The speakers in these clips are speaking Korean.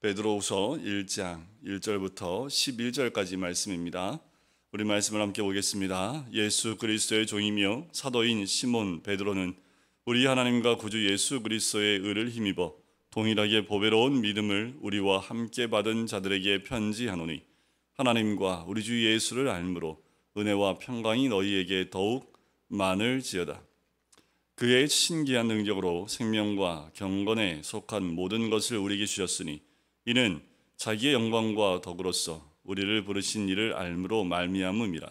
베드로후서 1장 1절부터 11절까지 말씀입니다. 우리 말씀을 함께 보겠습니다. 예수 그리스도의 종이며 사도인 시몬 베드로는 우리 하나님과 구주 예수 그리스도의 의를 힘입어 동일하게 보배로운 믿음을 우리와 함께 받은 자들에게 편지하노니 하나님과 우리 주 예수를 알므로 은혜와 평강이 너희에게 더욱 많을지어다. 그의 신기한 능력으로 생명과 경건에 속한 모든 것을 우리에게 주셨으니 이는 자기의 영광과 덕으로서 우리를 부르신 이를 알므로 말미암음이라.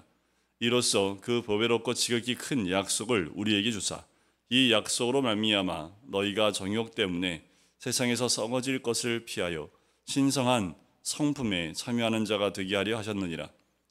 이로써 그 보배롭고 지극히 큰 약속을 우리에게 주사 이 약속으로 말미암아 너희가 정욕 때문에 세상에서 썩어질 것을 피하여 신성한 성품에 참여하는 자가 되게 하려 하셨느니라.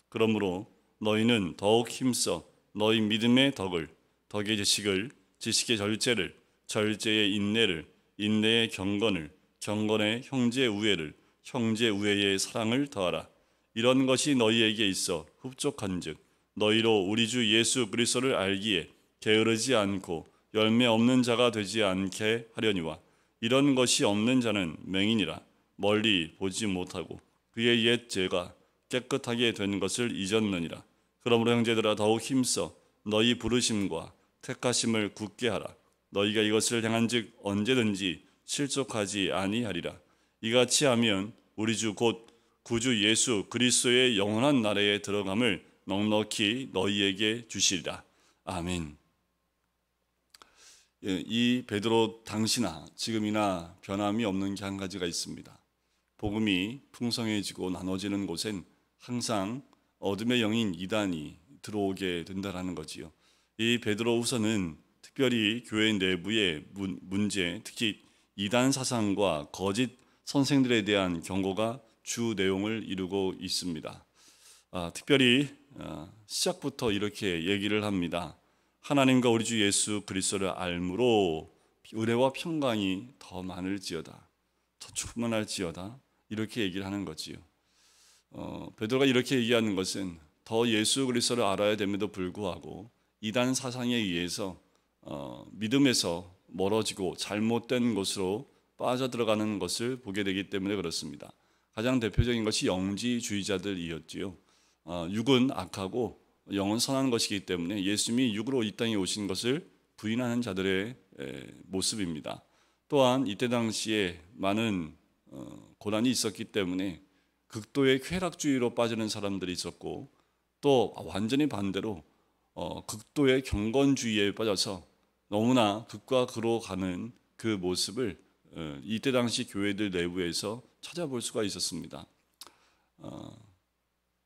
그러므로 너희는 더욱 힘써 너희 믿음의 덕을, 덕의 지식을, 지식의 절제를, 절제의 인내를, 인내의 경건을, 경건의 형제 우애를, 형제 우애의 사랑을 더하라. 이런 것이 너희에게 있어 흡족한즉 너희로 우리 주 예수 그리스도를 알기에 게으르지 않고 열매 없는 자가 되지 않게 하려니와 이런 것이 없는 자는 맹인이라 멀리 보지 못하고 그의 옛 죄가 깨끗하게 된 것을 잊었느니라. 그러므로 형제들아 더욱 힘써 너희 부르심과 택하심을 굳게 하라. 너희가 이것을 행한즉 언제든지 실족하지 아니하리라. 이같이 하면 우리 주 곧 구주 예수 그리스도의 영원한 나라에 들어감을 넉넉히 너희에게 주시리라. 아멘. 이 베드로 당시나 지금이나 변함이 없는 게 한 가지가 있습니다. 복음이 풍성해지고 나눠지는 곳엔 항상 어둠의 영인 이단이 들어오게 된다라는 거지요. 이 베드로후서는 특별히 교회 내부의 문제, 특히 이단 사상과 거짓 선생들에 대한 경고가 주 내용을 이루고 있습니다. 특별히 시작부터 이렇게 얘기를 합니다. 하나님과 우리 주 예수 그리스도를 알므로 은혜와 평강이 더 많을지어다, 더 충만할지어다, 이렇게 얘기를 하는 거지요. 베드로가 이렇게 얘기하는 것은 더 예수 그리스도를 알아야 됨에도 불구하고 이단 사상에 의해서 믿음에서 멀어지고 잘못된 곳으로 빠져들어가는 것을 보게 되기 때문에 그렇습니다. 가장 대표적인 것이 영지주의자들이었지요. 육은 악하고 영은 선한 것이기 때문에 예수님이 육으로 이 땅에 오신 것을 부인하는 자들의 모습입니다. 또한 이때 당시에 많은 고난이 있었기 때문에 극도의 쾌락주의로 빠지는 사람들이 있었고 또 완전히 반대로 극도의 경건주의에 빠져서 너무나 극과 극으로 가는 그 모습을 이때 당시 교회들 내부에서 찾아볼 수가 있었습니다.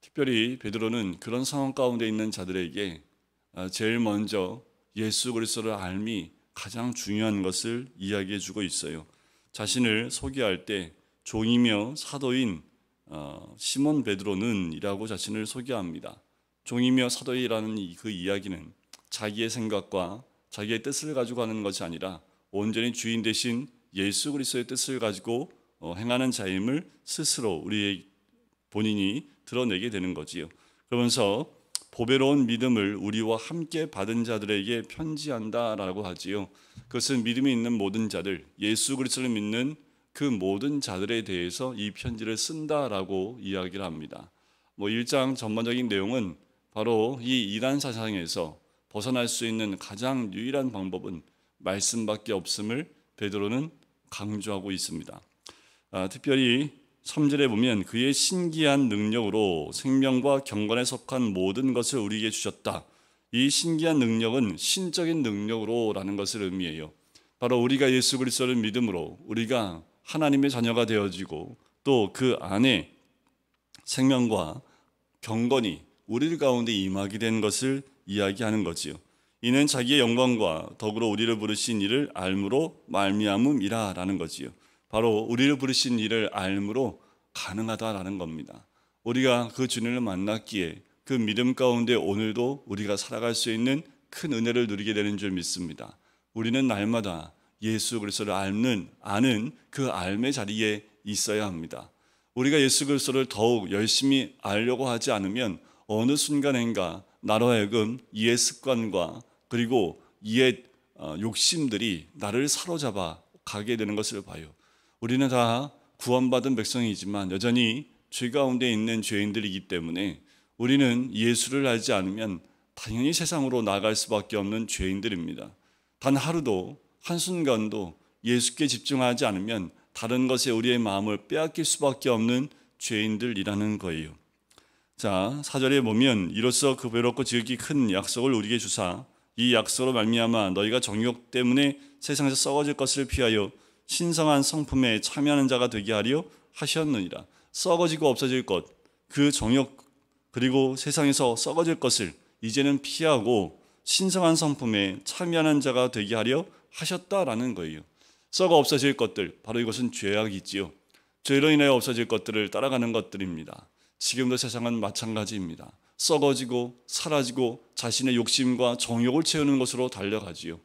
특별히 베드로는 그런 상황 가운데 있는 자들에게 제일 먼저 예수 그리스도를 알미 가장 중요한 것을 이야기해 주고 있어요. 자신을 소개할 때 종이며 사도인 시몬 베드로는 이라고 자신을 소개합니다. 종이며 사도이라는 그 이야기는 자기의 생각과 자기의 뜻을 가지고 하는 것이 아니라 온전히 주인 되신 예수 그리스도의 뜻을 가지고 행하는 자임을 스스로 본인이 드러내게 되는 거지요. 그러면서 보배로운 믿음을 우리와 함께 받은 자들에게 편지한다라고 하지요. 그것은 믿음이 있는 모든 자들, 예수 그리스도를 믿는 그 모든 자들에 대해서 이 편지를 쓴다라고 이야기를 합니다. 1장 전반적인 내용은 바로 이 이단 사상에서 벗어날 수 있는 가장 유일한 방법은 말씀밖에 없음을 베드로는 강조하고 있습니다. 특별히 3절에 보면 그의 신기한 능력으로 생명과 경건에 속한 모든 것을 우리에게 주셨다. 이 신기한 능력은 신적인 능력으로라는 것을 의미해요. 바로 우리가 예수 그리스도를 믿음으로 우리가 하나님의 자녀가 되어지고 또 그 안에 생명과 경건이 우리 가운데 임하게 된 것을 이야기하는 거지요. 이는 자기의 영광과 덕으로 우리를 부르신 이를 알므로 말미암음이라라는 거지요. 바로 우리를 부르신 이를 알므로 가능하다라는 겁니다. 우리가 그 주님을 만났기에 그 믿음 가운데 오늘도 우리가 살아갈 수 있는 큰 은혜를 누리게 되는 줄 믿습니다. 우리는 날마다 예수 그리스도를 아는 그 알의 자리에 있어야 합니다. 우리가 예수 그리스도를 더욱 열심히 알려고 하지 않으면 어느 순간인가 나로 하여금 이의 습관과 그리고 이의 욕심들이 나를 사로잡아 가게 되는 것을 봐요. 우리는 다 구원받은 백성이지만 여전히 죄 가운데 있는 죄인들이기 때문에 우리는 예수를 알지 않으면 당연히 세상으로 나갈 수밖에 없는 죄인들입니다. 단 하루도 한순간도 예수께 집중하지 않으면 다른 것에 우리의 마음을 빼앗길 수밖에 없는 죄인들이라는 거예요. 자, 4절에 보면 이로써 그 배롭고 지극히 큰 약속을 우리에게 주사 이 약속으로 말미암아 너희가 정욕 때문에 세상에서 썩어질 것을 피하여 신성한 성품에 참여하는 자가 되게 하려 하셨느니라. 썩어지고 없어질 것, 그 정욕 그리고 세상에서 썩어질 것을 이제는 피하고 신성한 성품에 참여하는 자가 되게 하려 하셨다라는 거예요. 썩어 없어질 것들, 바로 이것은 죄악이지요. 죄로 인하여 없어질 것들을 따라가는 것들입니다. 지금도 세상은 마찬가지입니다. 썩어지고 사라지고 자신의 욕심과 정욕을 채우는 것으로 달려가지요.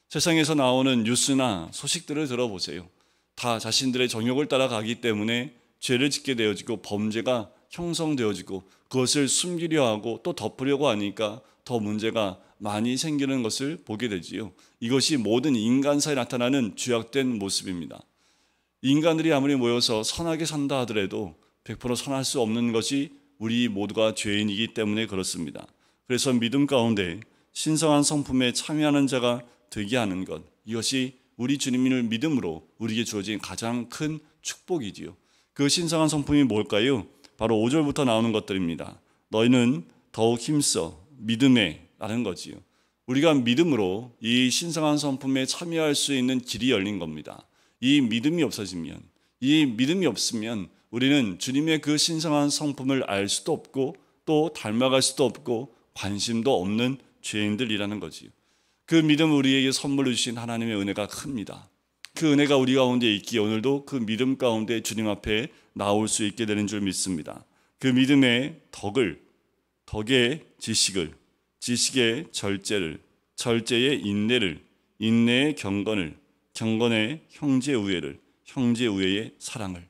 세상에서 나오는 뉴스나 소식들을 들어보세요. 다 자신들의 정욕을 따라가기 때문에 죄를 짓게 되어지고 범죄가 형성되어지고 그것을 숨기려 하고 또 덮으려고 하니까 더 문제가 많이 생기는 것을 보게 되지요. 이것이 모든 인간사에 나타나는 죄악된 모습입니다. 인간들이 아무리 모여서 선하게 산다 하더라도 100% 선할 수 없는 것이 우리 모두가 죄인이기 때문에 그렇습니다. 그래서 믿음 가운데 신성한 성품에 참여하는 자가 되게 하는 것, 이것이 우리 주님을 믿음으로 우리에게 주어진 가장 큰 축복이지요. 그 신성한 성품이 뭘까요? 바로 5절부터 나오는 것들입니다. 너희는 더욱 힘써 믿음에 라는 거지요. 우리가 믿음으로 이 신성한 성품에 참여할 수 있는 길이 열린 겁니다. 이 믿음이 없어지면, 이 믿음이 없으면 우리는 주님의 그 신성한 성품을 알 수도 없고 또 닮아갈 수도 없고 관심도 없는 죄인들이라는 거지요. 그 믿음 우리에게 선물로 주신 하나님의 은혜가 큽니다. 그 은혜가 우리 가운데 있기에 오늘도 그 믿음 가운데 주님 앞에 나올 수 있게 되는 줄 믿습니다. 그 믿음의 덕의 지식을, 지식의 절제를, 절제의 인내를, 인내의 경건을, 경건의 형제우애를, 형제우애의 사랑을,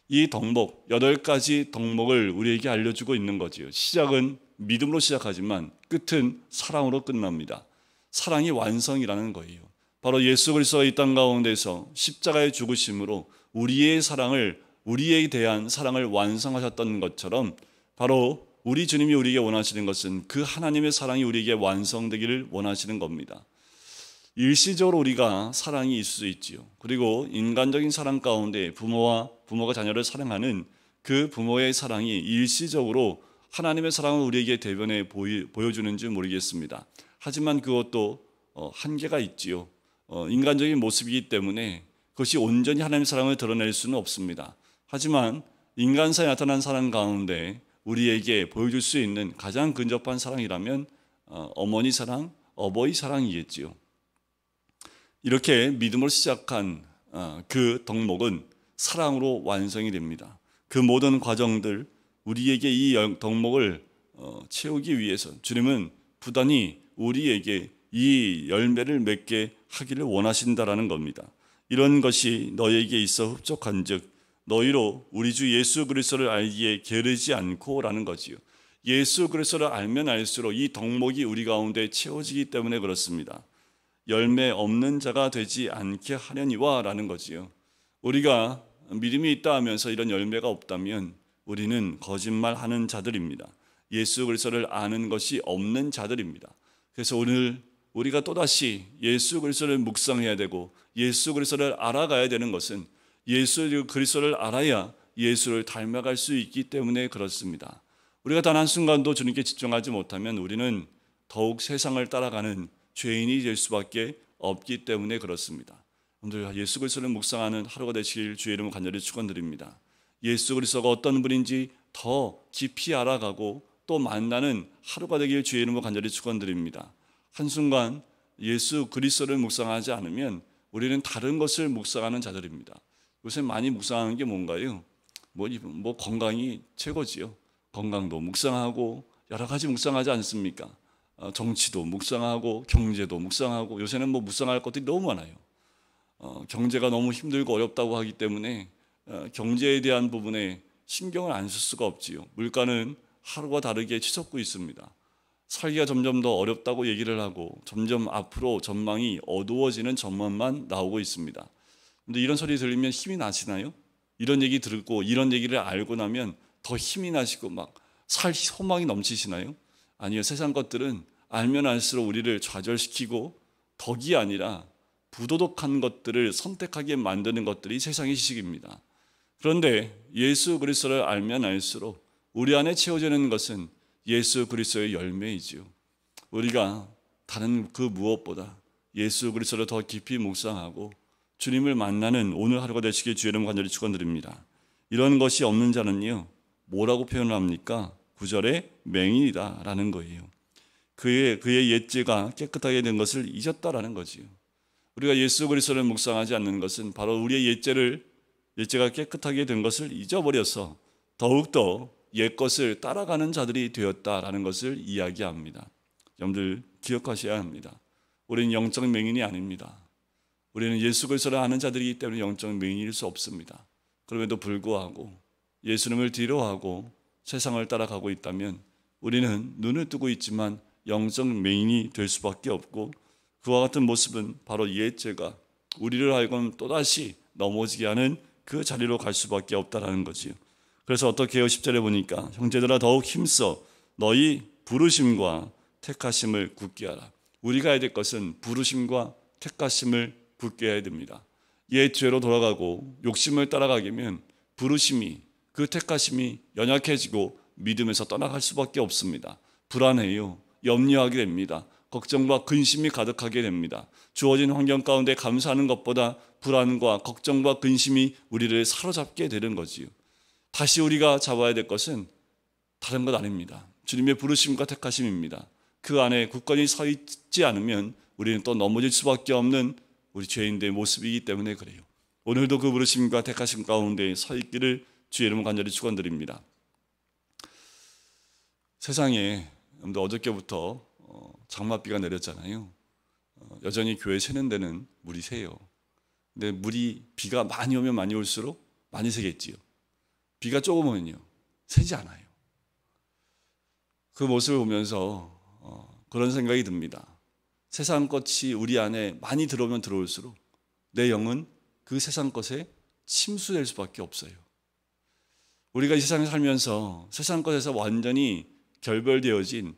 이 덕목 8가지 덕목을 우리에게 알려주고 있는 거지요. 시작은 믿음으로 시작하지만 끝은 사랑으로 끝납니다. 사랑이 완성이라는 거예요. 바로 예수 그리스도가 이 땅 가운데서 십자가의 죽으심으로 우리의 사랑을, 우리에 대한 사랑을 완성하셨던 것처럼 바로 우리 주님이 우리에게 원하시는 것은 그 하나님의 사랑이 우리에게 완성되기를 원하시는 겁니다. 일시적으로 우리가 사랑이 있을 수 있지요. 그리고 인간적인 사랑 가운데 부모가 자녀를 사랑하는 그 부모의 사랑이 일시적으로 하나님의 사랑을 우리에게 대변해 보여주는지 모르겠습니다. 하지만 그것도 한계가 있지요. 인간적인 모습이기 때문에 그것이 온전히 하나님의 사랑을 드러낼 수는 없습니다. 하지만 인간사에 나타난 사랑 가운데 우리에게 보여줄 수 있는 가장 근접한 사랑이라면 어머니 사랑, 어버이 사랑이겠지요. 이렇게 믿음으로 시작한 그 덕목은 사랑으로 완성이 됩니다. 그 모든 과정들, 우리에게 이 덕목을 채우기 위해서 주님은 부단히 우리에게 이 열매를 맺게 하기를 원하신다라는 겁니다. 이런 것이 너희에게 있어 흡족한즉 너희로 우리 주 예수 그리스도를 알기에 게으르지 않고라는 거지요. 예수 그리스도를 알면 알수록 이 덕목이 우리 가운데 채워지기 때문에 그렇습니다. 열매 없는 자가 되지 않게 하려니와 라는 거지요. 우리가 믿음이 있다 하면서 이런 열매가 없다면 우리는 거짓말하는 자들입니다. 예수 그리스도를 아는 것이 없는 자들입니다. 그래서 오늘 우리가 또다시 예수 그리스도를 묵상해야 되고 예수 그리스도를 알아가야 되는 것은 예수 그리스도를 알아야 예수를 닮아갈 수 있기 때문에 그렇습니다. 우리가 단 한순간도 주님께 집중하지 못하면 우리는 더욱 세상을 따라가는 죄인이 될 수밖에 없기 때문에 그렇습니다. 오늘 예수 그리스도를 묵상하는 하루가 되시길 주의 이름으로 간절히 축원드립니다. 예수 그리스도가 어떤 분인지 더 깊이 알아가고 또 만나는 하루가 되길 주의 이름으로 간절히 축원드립니다. 한순간 예수 그리스도를 묵상하지 않으면 우리는 다른 것을 묵상하는 자들입니다. 요새 많이 묵상하는 게 뭔가요? 뭐 건강이 최고지요. 건강도 묵상하고 여러 가지 묵상하지 않습니까? 정치도 묵상하고 경제도 묵상하고 요새는 뭐 묵상할 것들이 너무 많아요. 경제가 너무 힘들고 어렵다고 하기 때문에 경제에 대한 부분에 신경을 안 쓸 수가 없지요. 물가는 하루가 다르게 치솟고 있습니다. 살기가 점점 더 어렵다고 얘기를 하고 점점 앞으로 전망이 어두워지는 전망만 나오고 있습니다. 근데 이런 소리 들으면 힘이 나시나요? 이런 얘기 듣고 이런 얘기를 알고 나면 더 힘이 나시고 막 살 소망이 넘치시나요? 아니요. 세상 것들은 알면 알수록 우리를 좌절시키고 덕이 아니라 부도덕한 것들을 선택하게 만드는 것들이 세상의 지식입니다. 그런데 예수 그리스도를 알면 알수록 우리 안에 채워지는 것은 예수 그리스도의 열매이지요. 우리가 다른 그 무엇보다 예수 그리스도를 더 깊이 묵상하고 주님을 만나는 오늘 하루가 되시길 주의 이름 간절히 축원드립니다. 이런 것이 없는 자는요, 뭐라고 표현을 합니까? 9절에 맹인이다라는 거예요. 그의 옛죄가 깨끗하게 된 것을 잊었다라는 거지요. 우리가 예수 그리스도를 묵상하지 않는 것은 바로 우리의 옛죄가 깨끗하게 된 것을 잊어버려서 더욱더 옛것을 따라가는 자들이 되었다라는 것을 이야기합니다. 여러분들 기억하셔야 합니다. 우리는 영적 맹인이 아닙니다. 우리는 예수 그리스도를 아는 자들이기 때문에 영적 맹인일 수 없습니다. 그럼에도 불구하고 예수님을 뒤로하고 세상을 따라가고 있다면 우리는 눈을 뜨고 있지만 영적 맹인이 될 수밖에 없고, 그와 같은 모습은 바로 옛죄가 우리를 하여금 또다시 넘어지게 하는 그 자리로 갈 수밖에 없다라는 거지요. 그래서 어떻게 해요? 10절에 보니까 형제들아 더욱 힘써 너희 부르심과 택하심을 굳게 하라. 우리가 해야 될 것은 부르심과 택하심을 굳게 해야 됩니다. 옛 죄로 돌아가고 욕심을 따라가기면 부르심이, 그 택하심이 연약해지고 믿음에서 떠나갈 수밖에 없습니다. 불안해요. 염려하게 됩니다. 걱정과 근심이 가득하게 됩니다. 주어진 환경 가운데 감사하는 것보다 불안과 걱정과 근심이 우리를 사로잡게 되는 거지요. 다시 우리가 잡아야 될 것은 다른 것 아닙니다. 주님의 부르심과 택하심입니다. 그 안에 굳건히 서 있지 않으면 우리는 또 넘어질 수밖에 없는 우리 죄인들의 모습이기 때문에 그래요. 오늘도 그 부르심과 택하심 가운데 서 있기를 주의 이름으로 간절히 축원드립니다. 세상에 어저께부터 장맛비가 내렸잖아요. 여전히 교회 새는 데는 물이 새요. 근데 비가 많이 오면 많이 올수록 많이 새겠지요. 비가 조금 오면요, 새지 않아요. 그 모습을 보면서 그런 생각이 듭니다. 세상 것이 우리 안에 많이 들어오면 들어올수록 내 영은 그 세상 것에 침수될 수밖에 없어요. 우리가 이 세상에 살면서 세상 것에서 완전히 결별되어진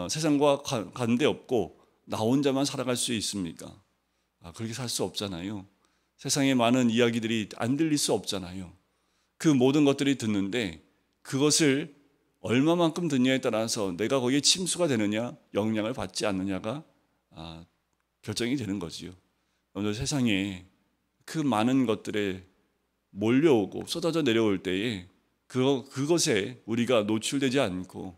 세상과 관계없고 나 혼자만 살아갈 수 있습니까? 그렇게 살 수 없잖아요. 세상에 많은 이야기들이 안 들릴 수 없잖아요. 그 모든 것들이 듣는데 그것을 얼마만큼 듣냐에 따라서 내가 거기에 침수가 되느냐 영향을 받지 않느냐가 결정이 되는 거지요. 오늘 세상에 그 많은 것들에 몰려오고 쏟아져 내려올 때에 그것에 우리가 노출되지 않고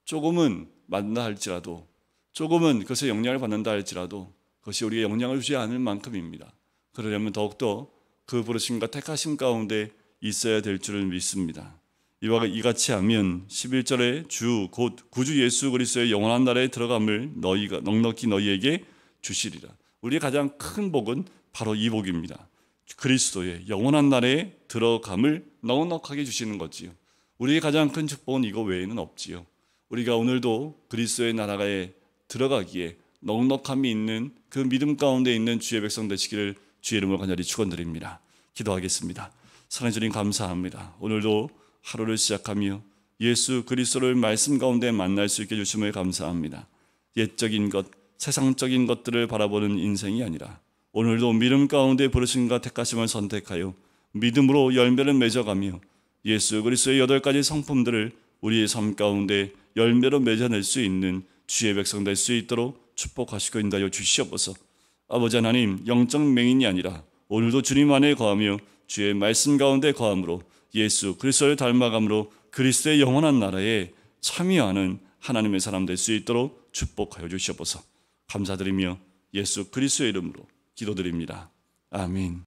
조금은 만나 할지라도, 조금은 그것에 영향을 받는다 할지라도 그것이 우리에게 영향을 주지 않을 만큼입니다. 그러려면 더욱더 그 부르심과 택하심 가운데 있어야 될 줄을 믿습니다. 이같이 하면 11절에 주 곧 구주 예수 그리스도의 영원한 나라에 들어감을 너희가 넉넉히 너희에게 주시리라. 우리의 가장 큰 복은 바로 이 복입니다. 그리스도의 영원한 나라에 들어감을 넉넉하게 주시는 거지요. 우리의 가장 큰 축복은 이거 외에는 없지요. 우리가 오늘도 그리스도의 나라에 들어가기에 넉넉함이 있는 그 믿음 가운데 있는 주의 백성 되시기를 주의 이름으로 간절히 축원드립니다. 기도하겠습니다. 사랑해 주님 감사합니다. 오늘도 하루를 시작하며 예수 그리스도를 말씀 가운데 만날 수 있게 해주심을 감사합니다. 옛적인 것, 세상적인 것들을 바라보는 인생이 아니라 오늘도 믿음 가운데 부르심과 택하심을 선택하여 믿음으로 열매를 맺어가며 예수 그리스도의 8가지 성품들을 우리의 삶 가운데 열매로 맺어낼 수 있는 주의 백성 될 수 있도록 축복하시고 인도하여 주시옵소서. 아버지 하나님, 영적 맹인이 아니라 오늘도 주님 안에 거하며 주의 말씀 가운데 거함으로 예수 그리스도를 닮아감으로 그리스도의 영원한 나라에 참여하는 하나님의 사람 될 수 있도록 축복하여 주시옵소서. 감사드리며 예수 그리스도의 이름으로 기도드립니다. 아멘.